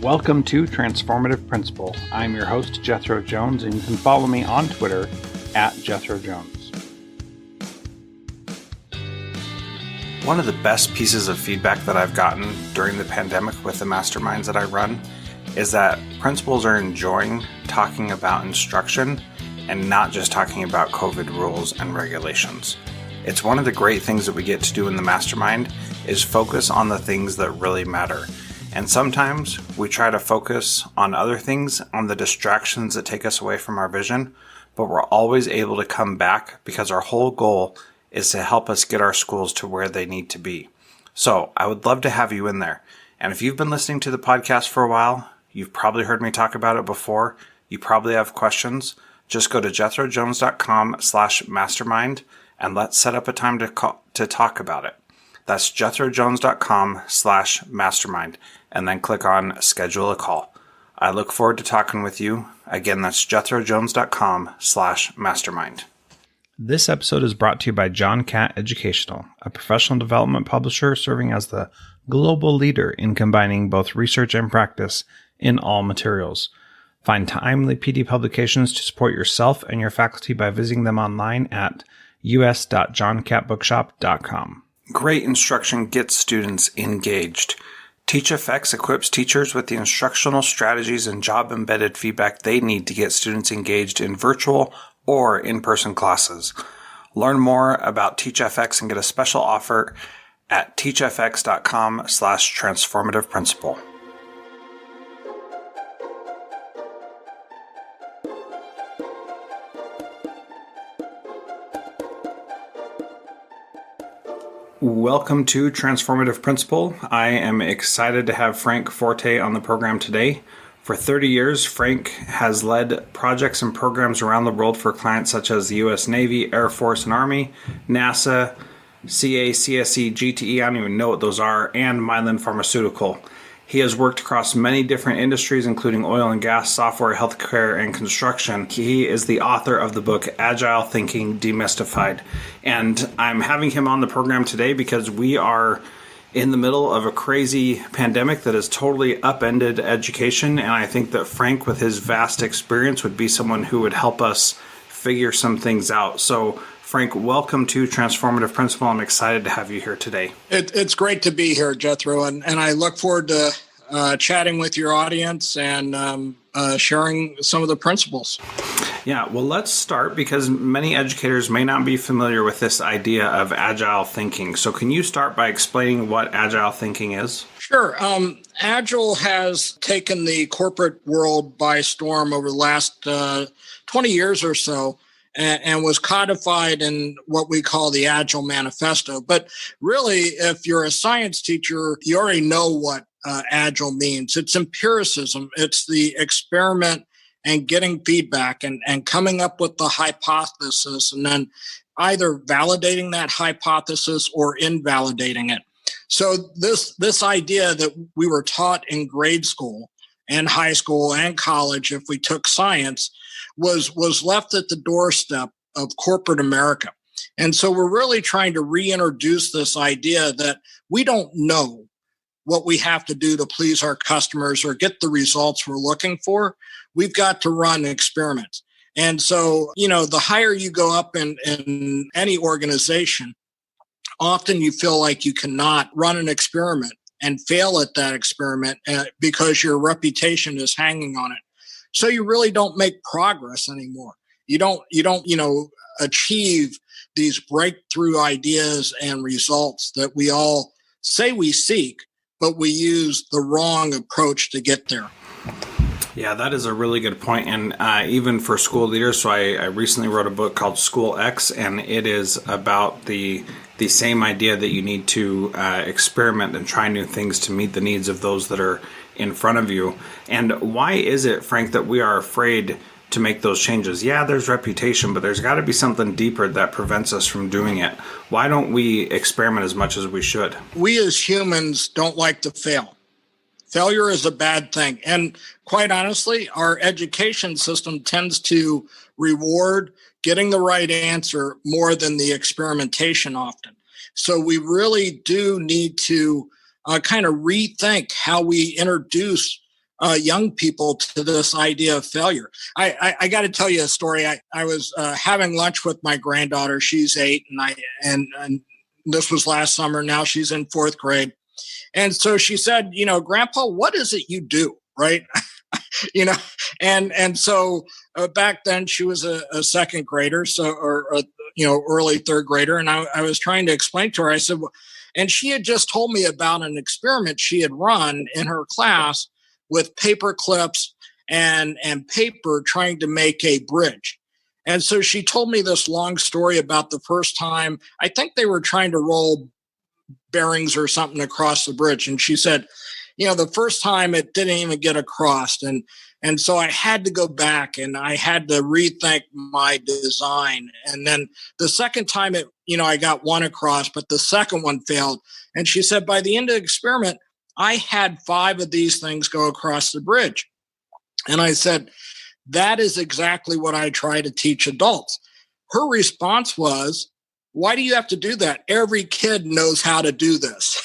Welcome to Transformative Principal. I'm your host, Jethro Jones, and you can follow me on Twitter at Jethro Jones. One of the best pieces of feedback that I've gotten during the pandemic with the masterminds that I run is that principals are enjoying talking about instruction and not just talking about COVID rules and regulations. It's one of the great things that we get to do in the mastermind is focus on the things that really matter. And sometimes we try to focus on other things, on the distractions that take us away from our vision, but we're always able to come back because our whole goal is to help us get our schools to where they need to be. So I would love to have you in there. And if you've been listening to the podcast for a while, you've probably heard me talk about it before. You probably have questions. Just go to jethrojones.com/mastermind and let's set up a time to talk about it. That's jethrojones.com/mastermind and then click on schedule a call. I look forward to talking with you. Again, that's jethrojones.com/mastermind. This episode is brought to you by John Catt Educational, a professional development publisher serving as the global leader in combining both research and practice in all materials. Find timely PD publications to support yourself and your faculty by visiting them online at us.johncattbookshop.com. Great instruction gets students engaged. TeachFX equips teachers with the instructional strategies and job-embedded feedback they need to get students engaged in virtual or in-person classes. Learn more about TeachFX and get a special offer at teachfx.com/transformative principal. Welcome to Transformative Principal. I am excited to have Frank Forte on the program today. For 30 years, Frank has led projects and programs around the world for clients such as the U.S. Navy, Air Force and Army, NASA, CA, CSE, GTE, I don't even know what those are, and Mylan Pharmaceutical. He has worked across many different industries, including oil and gas, software, healthcare, and construction. He is the author of the book Agile Thinking, Demystified. And I'm having him on the program today because we are in the middle of a crazy pandemic that has totally upended education. And I think that Frank, with his vast experience, would be someone who would help us figure some things out. So Frank, welcome to Transformative Principal. I'm excited to have you here today. It's great to be here, Jethro, and I look forward to chatting with your audience and sharing some of the principles. Yeah, well, let's start because many educators may not be familiar with this idea of agile thinking. So can you start by explaining what agile thinking is? Sure. Agile has taken the corporate world by storm over the last 20 years or so. And was codified in what we call the Agile Manifesto. But really, if you're a science teacher, you already know what Agile means. It's empiricism. It's the experiment and getting feedback and coming up with the hypothesis and then either validating that hypothesis or invalidating it. So this idea that we were taught in grade school and high school and college, if we took science, was left at the doorstep of corporate America. And so we're really trying to reintroduce this idea that we don't know what we have to do to please our customers or get the results we're looking for. We've got to run experiments. And so, the higher you go up in any organization, often you feel like you cannot run an experiment and fail at that experiment because your reputation is hanging on it. So you really don't make progress anymore. You don't, achieve these breakthrough ideas and results that we all say we seek, but we use the wrong approach to get there. Yeah, that is a really good point. And even for school leaders, so I recently wrote a book called School X, and it is about the same idea that you need to experiment and try new things to meet the needs of those that are in front of you. And why is it, Frank, that we are afraid to make those changes? Yeah, there's reputation, but there's got to be something deeper that prevents us from doing it. Why don't we experiment as much as we should? We as humans don't like to fail. Failure is a bad thing. And quite honestly, our education system tends to reward getting the right answer more than the experimentation often. So we really do need to kind of rethink how we introduce young people to this idea of failure. I got to tell you a story. I was having lunch with my granddaughter. She's 8, and this was last summer. Now she's in 4th grade. And so she said, Grandpa, what is it you do? Right. And so back then she was a second grader, or early 3rd grader. And I was trying to explain to her, I said, well, and she had just told me about an experiment she had run in her class with paper clips and paper, trying to make a bridge. And so she told me this long story about the first time, I think they were trying to roll bearings or something across the bridge. And she said, the first time it didn't even get across. And so I had to go back and I had to rethink my design. And then the second time I got one across, but the second one failed. And she said, by the end of the experiment, I had 5 of these things go across the bridge. And I said, that is exactly what I try to teach adults. Her response was, why do you have to do that? Every kid knows how to do this.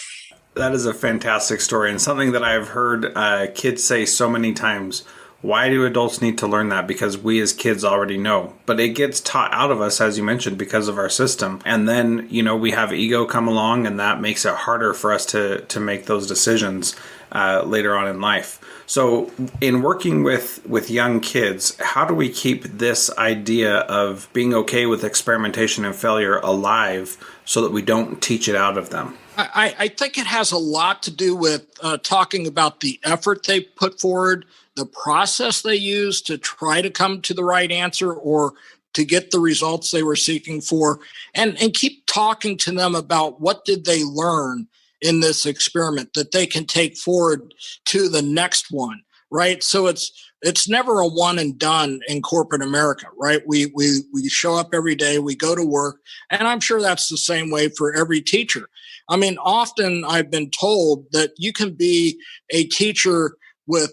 That is a fantastic story, and something that I've heard kids say so many times. Why do adults need to learn that? Because we as kids already know. But it gets taught out of us, as you mentioned, because of our system. And then, we have ego come along, and that makes it harder for us to make those decisions later on in life. So in working with young kids, how do we keep this idea of being okay with experimentation and failure alive so that we don't teach it out of them? I think it has a lot to do with talking about the effort they put forward, the process they use to try to come to the right answer or to get the results they were seeking for, and keep talking to them about what did they learn in this experiment that they can take forward to the next one, right? So it's never a one and done in corporate America, right? We show up every day, we go to work, and I'm sure that's the same way for every teacher. I mean, often I've been told that you can be a teacher with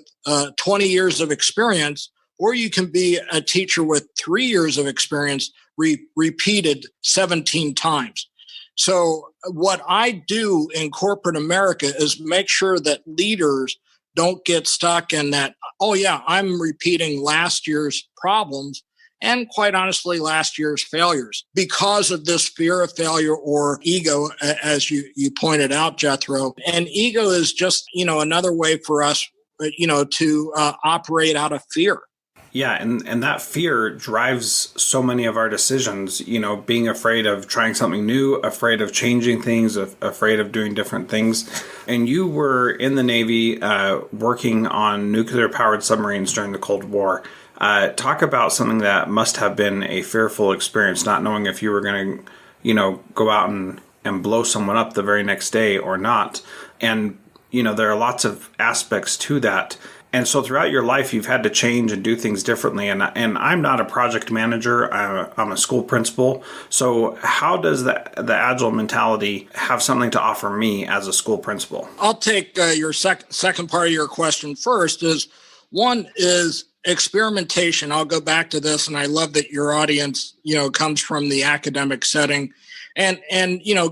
20 years of experience, or you can be a teacher with 3 years of experience repeated 17 times. So what I do in corporate America is make sure that leaders don't get stuck in that, oh yeah, I'm repeating last year's problems and quite honestly, last year's failures because of this fear of failure or ego, as you pointed out, Jethro. And ego is just, another way for us, to operate out of fear. Yeah, and that fear drives so many of our decisions, being afraid of trying something new, afraid of changing things, afraid of doing different things. And you were in the Navy working on nuclear-powered submarines during the Cold War. Talk about something that must have been a fearful experience, not knowing if you were going to, go out and blow someone up the very next day or not. And, there are lots of aspects to that. And so throughout your life, you've had to change and do things differently. And I'm not a project manager. I'm a school principal. So how does the Agile mentality have something to offer me as a school principal? I'll take your second part of your question first. One is experimentation. I'll go back to this, and I love that your audience, comes from the academic setting. And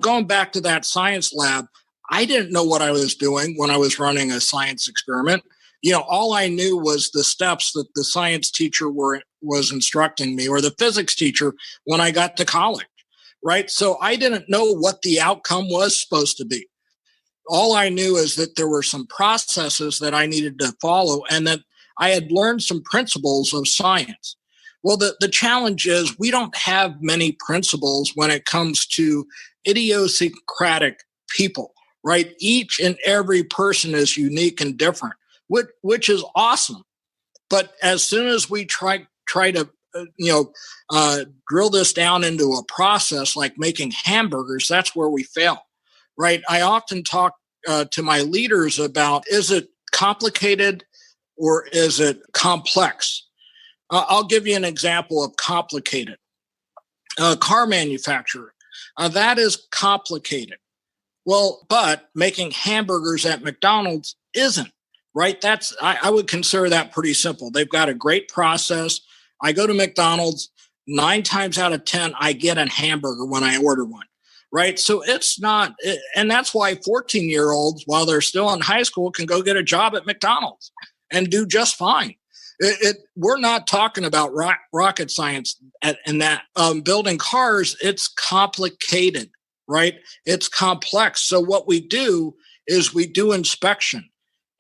going back to that science lab, I didn't know what I was doing when I was running a science experiment. All I knew was the steps that the science teacher was instructing me, or the physics teacher when I got to college, right? So I didn't know what the outcome was supposed to be. All I knew is that there were some processes that I needed to follow and that I had learned some principles of science. Well, the challenge is we don't have many principles when it comes to idiosyncratic people, right? Each and every person is unique and different, which is awesome. But as soon as we try to drill this down into a process like making hamburgers, that's where we fail, right? I often talk to my leaders about, is it complicated or is it complex? I'll give you an example of complicated. A car manufacturer, that is complicated. Well, but making hamburgers at McDonald's isn't, right? I would consider that pretty simple. They've got a great process. I go to McDonald's, 9 times out of 10, I get a hamburger when I order one, right? So it's not, and that's why 14-year-olds, while they're still in high school, can go get a job at McDonald's. and do just fine. We're not talking about rocket science and that building cars. It's complicated, right? It's complex. So what we do is we do inspection,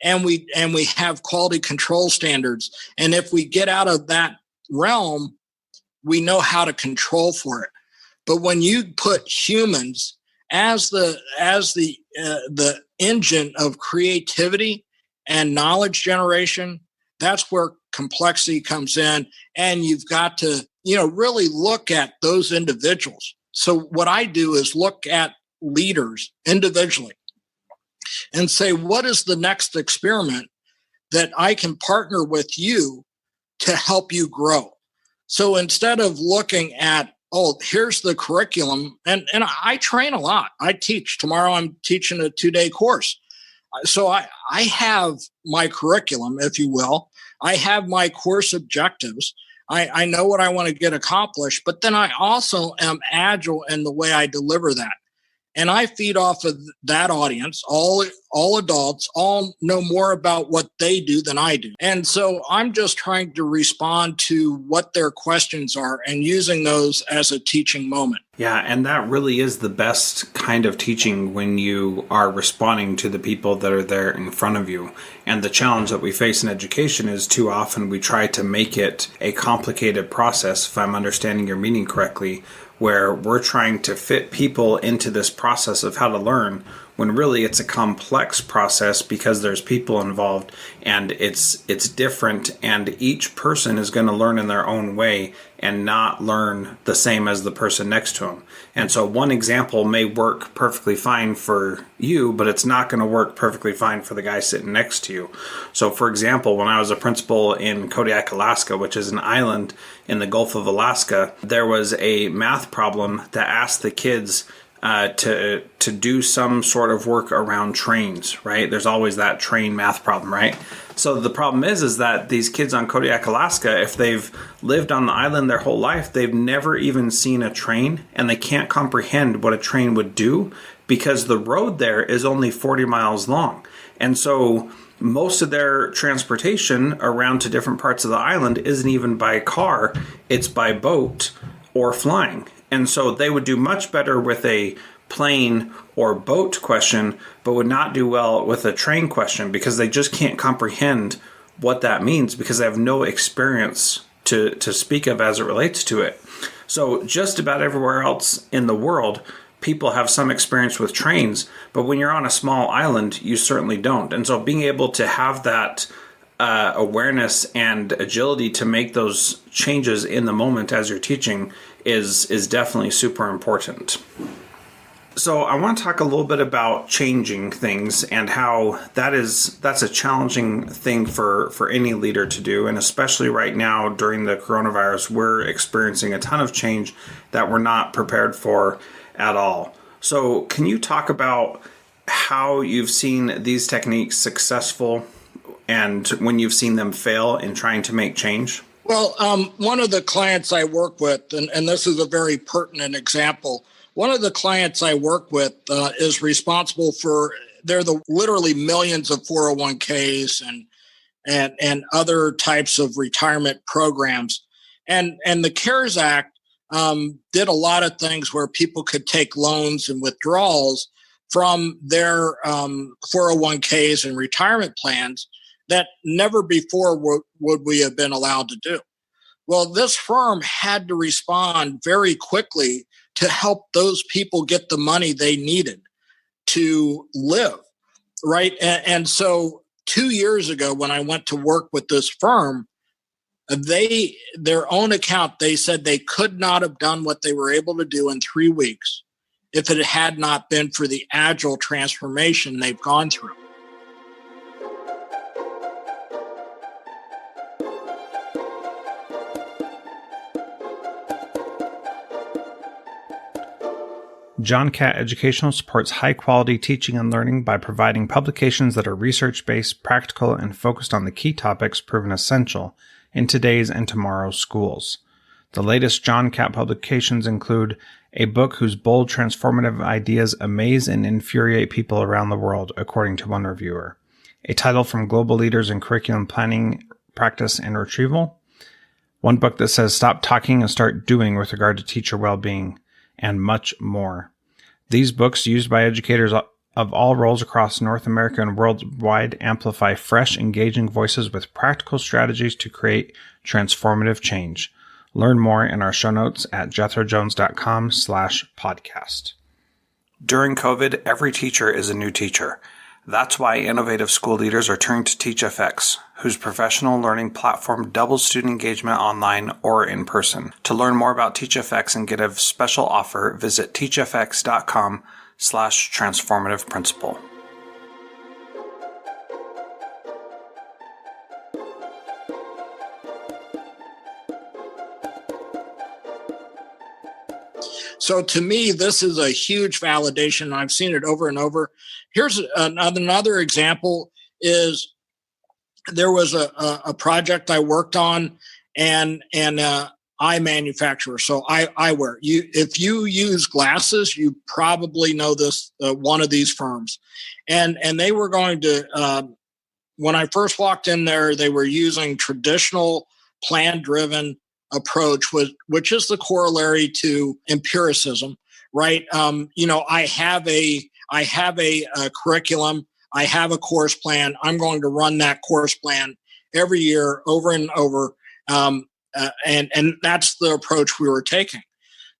and we have quality control standards. And if we get out of that realm, we know how to control for it. But when you put humans as the engine of creativity and knowledge generation, that's where complexity comes in. And you've got to, really look at those individuals. So what I do is look at leaders individually and say, what is the next experiment that I can partner with you to help you grow? So instead of looking at, oh, here's the curriculum, and I train a lot. I teach. Tomorrow I'm teaching a 2-day course. So I have my curriculum, if you will. I have my course objectives. I know what I want to get accomplished, but then I also am agile in the way I deliver that. And I feed off of that audience. All adults all know more about what they do than I do. And so I'm just trying to respond to what their questions are and using those as a teaching moment. Yeah, and that really is the best kind of teaching, when you are responding to the people that are there in front of you. And the challenge that we face in education is too often we try to make it a complicated process, if I'm understanding your meaning correctly, where we're trying to fit people into this process of how to learn, when really it's a complex process because there's people involved, and it's different, and each person is going to learn in their own way and not learn the same as the person next to them. And so one example may work perfectly fine for you, but it's not going to work perfectly fine for the guy sitting next to you. So for example, when I was a principal in Kodiak, Alaska, which is an island in the Gulf of Alaska, there was a math problem that asked the kids to do some sort of work around trains, right? There's always that train math problem, right? So the problem is that these kids on Kodiak, Alaska, if they've lived on the island their whole life, they've never even seen a train, and they can't comprehend what a train would do because the road there is only 40 miles long. And so most of their transportation around to different parts of the island isn't even by car, it's by boat or flying. And so they would do much better with a plane or boat question, but would not do well with a train question because they just can't comprehend what that means because they have no experience to speak of as it relates to it. So just about everywhere else in the world, people have some experience with trains, but when you're on a small island, you certainly don't. And so being able to have that awareness and agility to make those changes in the moment as you're teaching is definitely super important. So I want to talk a little bit about changing things and how that's a challenging thing for any leader to do. And especially right now during the coronavirus, we're experiencing a ton of change that we're not prepared for at all. So can you talk about how you've seen these techniques successful and when you've seen them fail in trying to make change? Well, one of the clients I work with, and this is a very pertinent example, one of the clients I work with is responsible for, they're literally millions of 401ks and other types of retirement programs. And the CARES Act did a lot of things where people could take loans and withdrawals from their 401ks and retirement plans that never before would we have been allowed to do. Well, this firm had to respond very quickly to help those people get the money they needed to live, right? And so 2 years ago, when I went to work with this firm, their own account, they said they could not have done what they were able to do in 3 weeks if it had not been for the agile transformation they've gone through. John Catt Educational supports high-quality teaching and learning by providing publications that are research-based, practical, and focused on the key topics proven essential in today's and tomorrow's schools. The latest John Catt publications include a book whose bold, transformative ideas amaze and infuriate people around the world, according to one reviewer, a title from global leaders in curriculum planning, practice, and retrieval. One book that says stop talking and start doing with regard to teacher well-being, and much more. These books, used by educators of all roles across North America and worldwide, amplify fresh, engaging voices with practical strategies to create transformative change. Learn more in our show notes at jethrojones.com/podcast. During COVID, every teacher is a new teacher. That's why innovative school leaders are turning to TeachFX, whose professional learning platform doubles student engagement online or in person. To learn more about TeachFX and get a special offer, visit teachfx.com/transformative principal. So to me, this is a huge validation. I've seen it over and over. Here's another example is there was a project I worked on and eye manufacturer. So eyewear. If you use glasses, you probably know this, one of these firms. And they were going to, when I first walked in there, they were using traditional plan-driven approach, which is the corollary to empiricism, right? I have a curriculum, I have a course plan. I'm going to run that course plan every year, over and over, and that's the approach we were taking.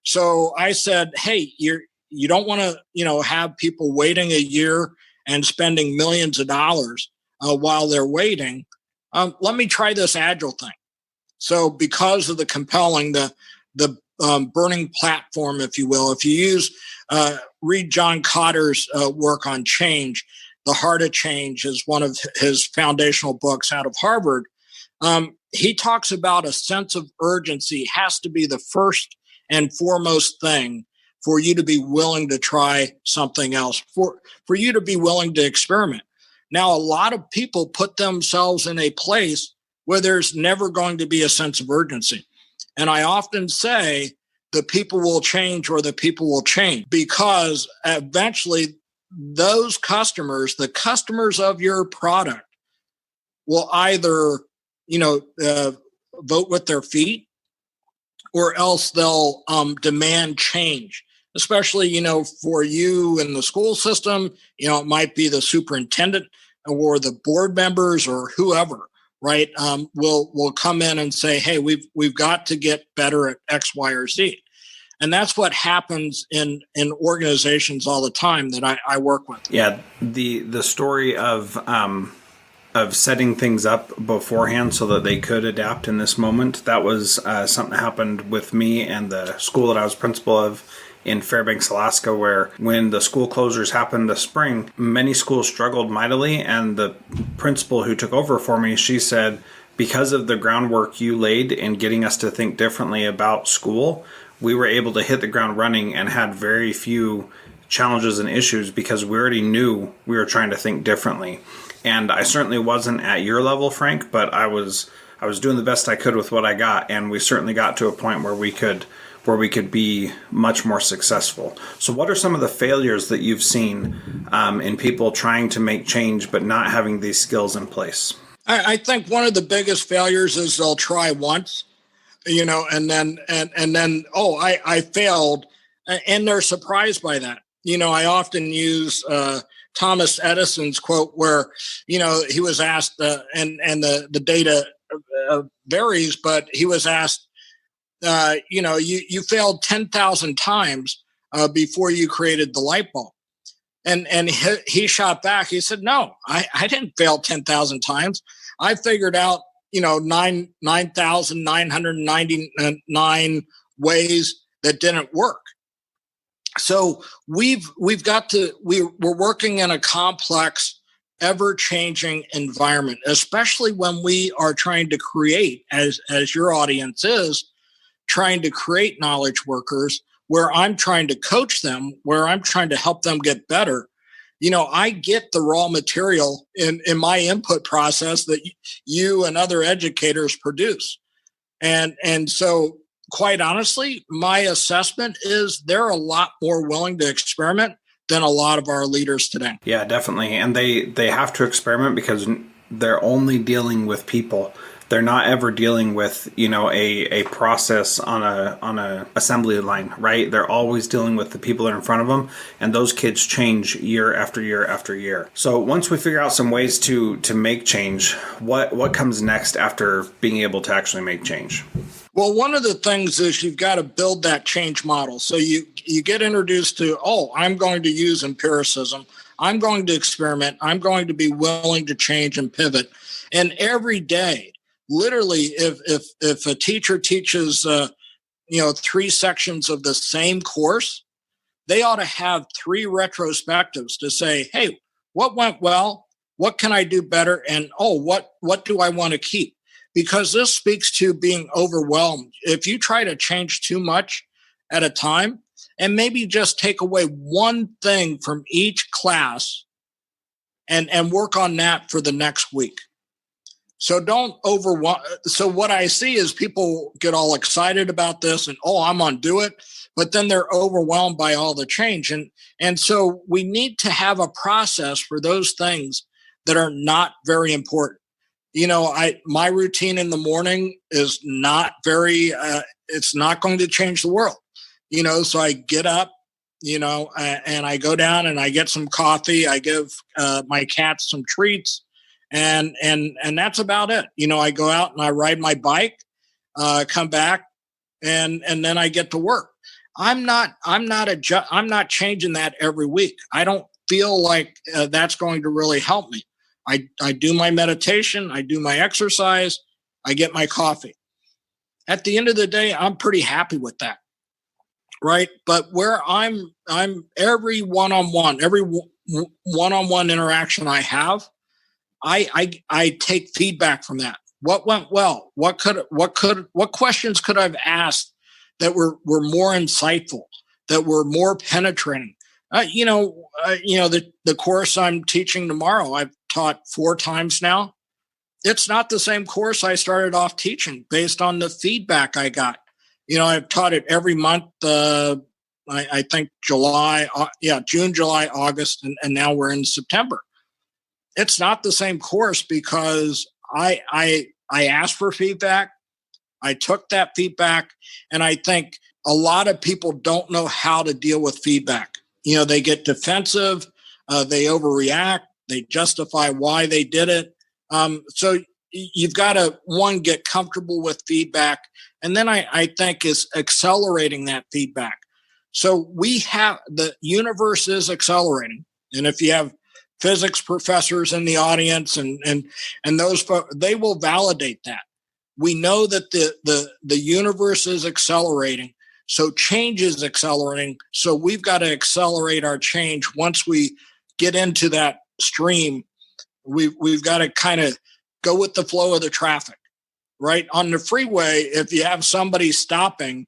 So I said, hey, you don't want to have people waiting a year and spending millions of dollars while they're waiting. Let me try this agile thing. So because of the compelling, the burning platform, if you will, if you read John Cotter's work on change, The Heart of Change is one of his foundational books out of Harvard. He talks about a sense of urgency has to be the first and foremost thing for you to be willing to try something else, for you to be willing to experiment. Now, a lot of people put themselves in a place where there's never going to be a sense of urgency. And I often say the people will change or the people will change, because eventually those customers, the customers of your product, will either, vote with their feet, or else they'll demand change. Especially, for you in the school system, it might be the superintendent or the board members or whoever, right? Will come in and say, hey, we've got to get better at X, Y, or Z. And that's what happens in organizations all the time that I work with. Yeah, the story of setting things up beforehand so that they could adapt in this moment, that was something that happened with me and the school that I was principal of in Fairbanks, Alaska, where when the school closures happened this spring, many schools struggled mightily. And the principal who took over for me, she said, because of the groundwork you laid in getting us to think differently about school, we were able to hit the ground running and had very few challenges and issues because we already knew we were trying to think differently. And I certainly wasn't at your level, Frank, but I was doing the best I could with what I got, and we certainly got to a point where we could be much more successful. So what are some of the failures that you've seen in people trying to make change but not having these skills in place? I think one of the biggest failures is they'll try once, and then I failed, and they're surprised by that. I often use Thomas Edison's quote where, he was asked, and the data varies, but he was asked, you failed 10,000 times before you created the light bulb. And he shot back. He said, no, I didn't fail 10,000 times. I figured out, 9,999 ways that didn't work. So we're working in a complex, ever-changing environment, especially when we are trying to create, as your audience is, trying to create knowledge workers, where I'm trying to coach them, where I'm trying to help them get better. I get the raw material in my input process that you and other educators produce. And so, quite honestly, my assessment is they're a lot more willing to experiment than a lot of our leaders today. Yeah, definitely. And they have to experiment because they're only dealing with people. They're not ever dealing with, a process on a assembly line, right? They're always dealing with the people that are in front of them, and those kids change year after year after year. So once we figure out some ways to make change, what comes next after being able to actually make change? Well, one of the things is you've got to build that change model. So you get introduced to, I'm going to use empiricism. I'm going to experiment. I'm going to be willing to change and pivot. And every day, literally, if a teacher teaches, 3 sections of the same course, they ought to have 3 retrospectives to say, hey, what went well? What can I do better? And, what do I want to keep? Because this speaks to being overwhelmed. If you try to change too much at a time and maybe just take away one thing from each class and work on that for the next week. So don't overwhelm. So what I see is people get all excited about this and, I'm on do it, but then they're overwhelmed by all the change. And so we need to have a process for those things that are not very important. My routine in the morning is not very, it's not going to change the world, so I get up, and I go down and I get some coffee. I give my cats some treats and that's about it. I go out and I ride my bike, come back and then I get to work. I'm not changing that every week. I don't feel like that's going to really help me. I do my meditation, I do my exercise, I get my coffee. At the end of the day, I'm pretty happy with that, right? But where I'm every one-on-one interaction I have, I take feedback from that. What went well? What questions could I have asked that were more insightful, that were more penetrating? The course I'm teaching tomorrow, I've taught 4 times now. It's not the same course I started off teaching based on the feedback I got. I've taught it every month. I think June, July, August, and now we're in September. It's not the same course because I asked for feedback. I took that feedback, and I think a lot of people don't know how to deal with feedback. They get defensive, they overreact, they justify why they did it. So you've got to, one, get comfortable with feedback. And then I think is accelerating that feedback. So the universe is accelerating. And if you have physics professors in the audience and those folks, they will validate that. We know that the universe is accelerating. So change is accelerating. So we've got to accelerate our change. Once we get into that stream, we've got to kind of go with the flow of the traffic, right? On the freeway, if you have somebody stopping,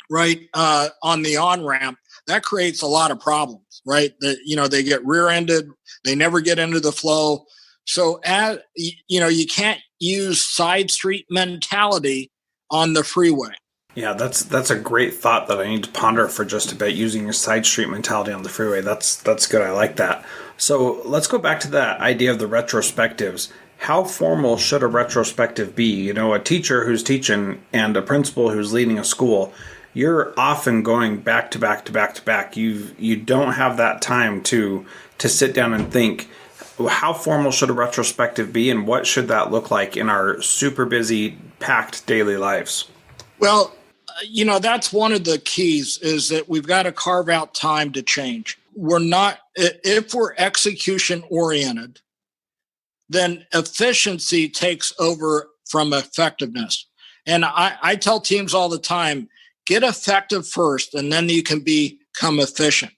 right, on the on-ramp, that creates a lot of problems, right? They get rear-ended, they never get into the flow. So you can't use side street mentality on the freeway. Yeah, that's a great thought that I need to ponder for just a bit, using your side street mentality on the freeway. That's good. I like that. So let's go back to that idea of the retrospectives. How formal should a retrospective be? A teacher who's teaching and a principal who's leading a school, you're often going back to back to back to back. You don't have that time to sit down and think, how formal should a retrospective be, and what should that look like in our super busy, packed daily lives? Well, that's one of the keys, is that we've got to carve out time to change. If we're execution oriented, then efficiency takes over from effectiveness. And I tell teams all the time, get effective first, and then you can become efficient.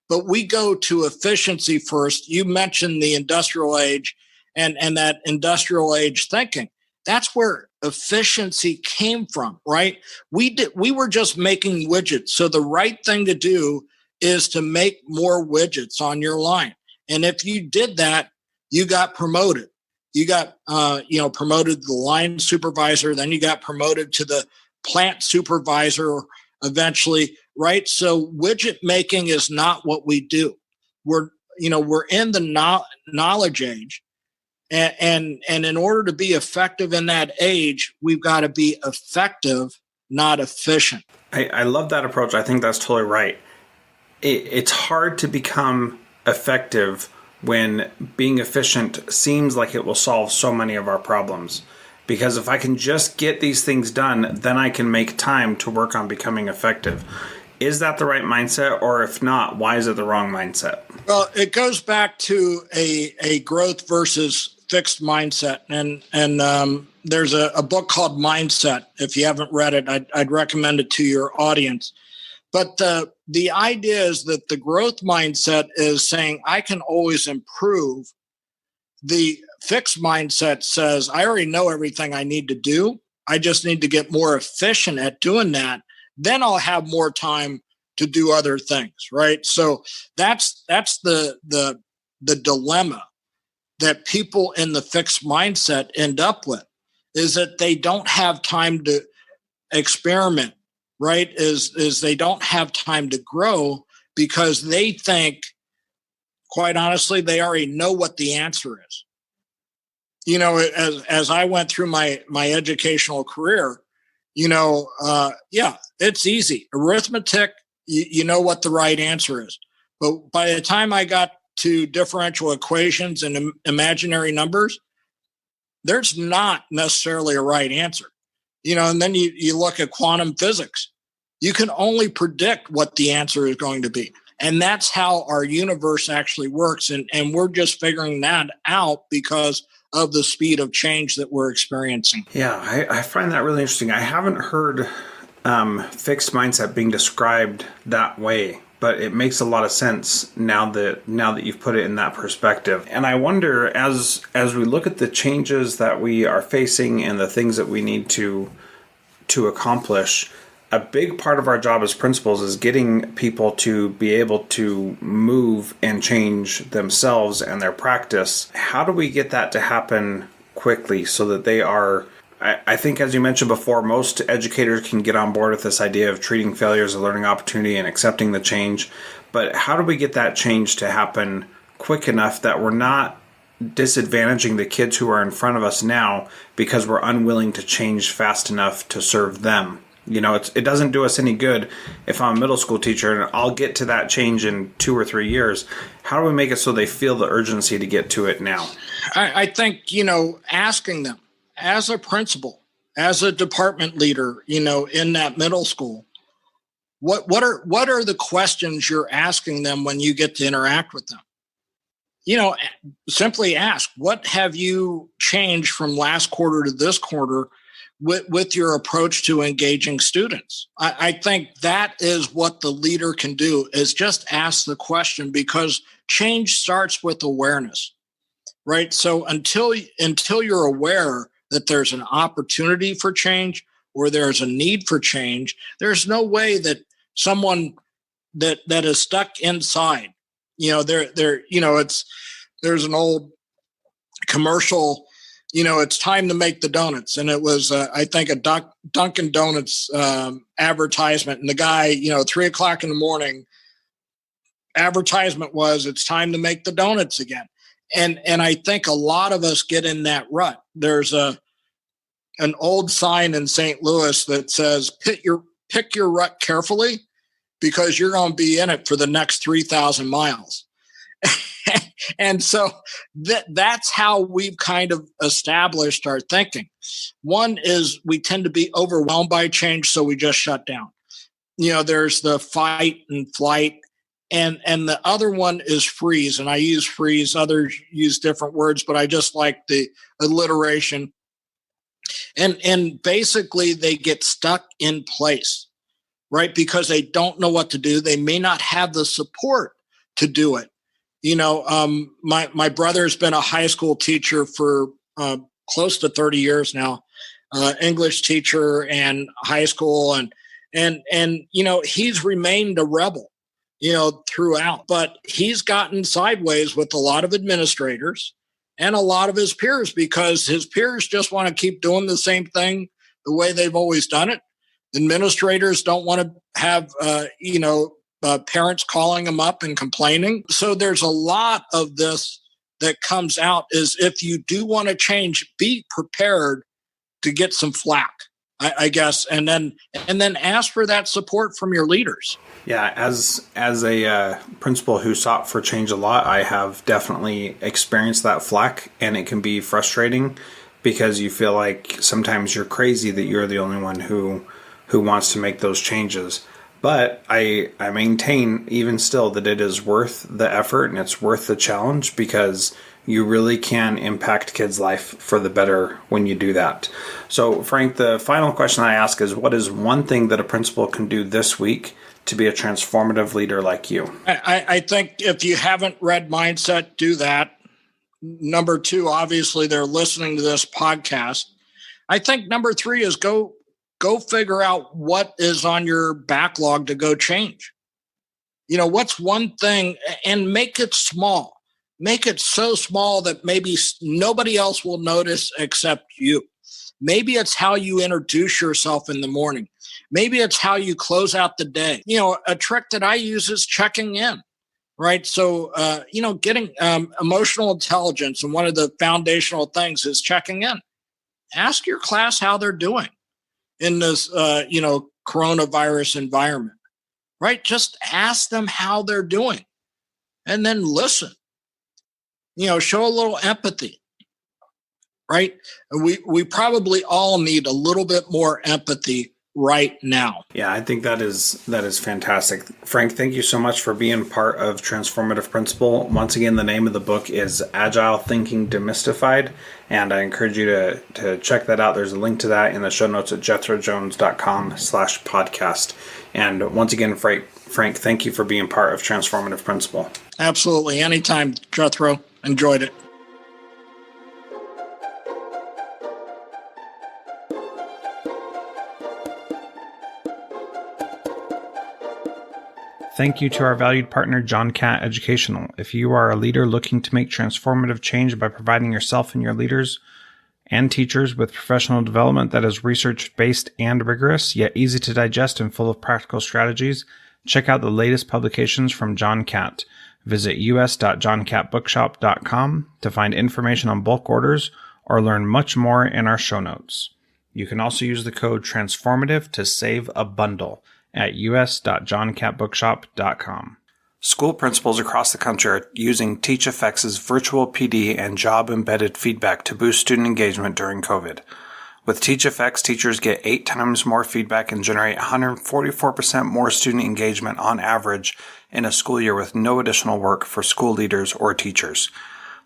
But we go to efficiency first. You mentioned the industrial age and that industrial age thinking. That's where efficiency came from, right? We were just making widgets. So the right thing to do is to make more widgets on your line. And if you did that, you got promoted. You got promoted to the line supervisor, then you got promoted to the plant supervisor, eventually right? So widget making is not what we do. We're in the knowledge age, and in order to be effective in that age, we've got to be effective, not efficient. I love that approach. I think that's totally right. It's hard to become effective when being efficient seems like it will solve so many of our problems. Because if I can just get these things done, then I can make time to work on becoming effective. Is that the right mindset? Or if not, why is it the wrong mindset? Well, it goes back to a growth versus fixed mindset. And there's a book called Mindset. If you haven't read it, I'd recommend it to your audience. But the idea is that the growth mindset is saying, I can always improve. The fixed mindset says, I already know everything I need to do. I just need to get more efficient at doing that. Then I'll have more time to do other things, right? So that's the dilemma that people in the fixed mindset end up with, is that they don't have time to experiment, right? Is they don't have time to grow because they think, quite honestly, they already know what the answer is. As I went through my educational career, it's easy. Arithmetic, you know what the right answer is. But by the time I got to differential equations and imaginary numbers, there's not necessarily a right answer. And then you look at quantum physics. You can only predict what the answer is going to be. And that's how our universe actually works. And we're just figuring that out because of the speed of change that we're experiencing. Yeah, I find that really interesting. I haven't heard fixed mindset being described that way, but it makes a lot of sense now that you've put it in that perspective. And I wonder, as we look at the changes that we are facing and the things that we need to accomplish, a big part of our job as principals is getting people to be able to move and change themselves and their practice. How do we get that to happen quickly so that they are... I think, as you mentioned before, most educators can get on board with this idea of treating failure as a learning opportunity and accepting the change. But how do we get that change to happen quick enough that we're not disadvantaging the kids who are in front of us now because we're unwilling to change fast enough to serve them? It doesn't do us any good if I'm a middle school teacher and I'll get to that change in 2 or 3 years. How do we make it so they feel the urgency to get to it now? I think, asking them as a principal, as a department leader, in that middle school, what are the questions you're asking them when you get to interact with them? Simply ask, what have you changed from last quarter to this quarter with your approach to engaging students? I think that is what the leader can do, is just ask the question, because change starts with awareness, right? So until you're aware that there's an opportunity for change or there's a need for change, there's no way that someone that is stuck inside, there's an old commercial, it's time to make the donuts. And it was, I think, a Dunkin' Donuts advertisement. And the guy, 3:00 in the morning, advertisement was, it's time to make the donuts again. And I think a lot of us get in that rut. There's an old sign in St. Louis that says, pick your rut carefully, because you're going to be in it for the next 3,000 miles. And so that's how we've kind of established our thinking. One is we tend to be overwhelmed by change, so we just shut down. There's the fight and flight, and the other one is freeze. And I use freeze. Others use different words, but I just like the alliteration. And basically they get stuck in place, right? Because they don't know what to do. They may not have the support to do it. My brother has been a high school teacher for close to 30 years now, English teacher and high school. And he's remained a rebel, throughout, but he's gotten sideways with a lot of administrators and a lot of his peers, because his peers just want to keep doing the same thing the way they've always done it. Administrators don't want to have, parents calling them up and complaining. So there's a lot of this that comes out is if you do want to change, be prepared to get some flack, I guess, and then ask for that support from your leaders. Yeah, as a principal who sought for change a lot, I have definitely experienced that flack, and it can be frustrating because you feel like sometimes you're crazy that you're the only one who wants to make those changes. But I maintain even still that it is worth the effort and it's worth the challenge because you really can impact kids' life for the better when you do that. So, Frank, the final question I ask is, what is one thing that a principal can do this week to be a transformative leader like you? I think if you haven't read Mindset, do that. Number 2, obviously, they're listening to this podcast. I think number 3 is go figure out what is on your backlog to go change. What's one thing, and make it small. Make it so small that maybe nobody else will notice except you. Maybe it's how you introduce yourself in the morning. Maybe it's how you close out the day. A trick that I use is checking in, right? So, getting emotional intelligence, and one of the foundational things is checking in. Ask your class how they're doing in this, coronavirus environment, right? Just ask them how they're doing and then listen. Show a little empathy, right? We probably all need a little bit more empathy right now. Yeah, I think that is fantastic. Frank, thank you so much for being part of Transformative Principal. Once again, the name of the book is Agile Thinking Demystified, and I encourage you to check that out. There's a link to that in the show notes at jethrojones.com/podcast. And once again, Frank, thank you for being part of Transformative Principal. Absolutely. Anytime, Jethro. Enjoyed it. Thank you to our valued partner, John Catt Educational. If you are a leader looking to make transformative change by providing yourself and your leaders and teachers with professional development that is research-based and rigorous, yet easy to digest and full of practical strategies, check out the latest publications from John Catt. Visit us.johncattbookshop.com to find information on bulk orders or learn much more in our show notes. You can also use the code TRANSFORMATIVE to save a bundle at us.johncattbookshop.com. School principals across the country are using TeachFX's virtual PD and job-embedded feedback to boost student engagement during COVID. With TeachFX, teachers get 8 times more feedback and generate 144% more student engagement on average in a school year with no additional work for school leaders or teachers.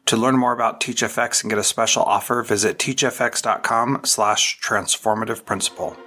To learn more about TeachFX and get a special offer, visit teachfx.com/transformativeprincipal.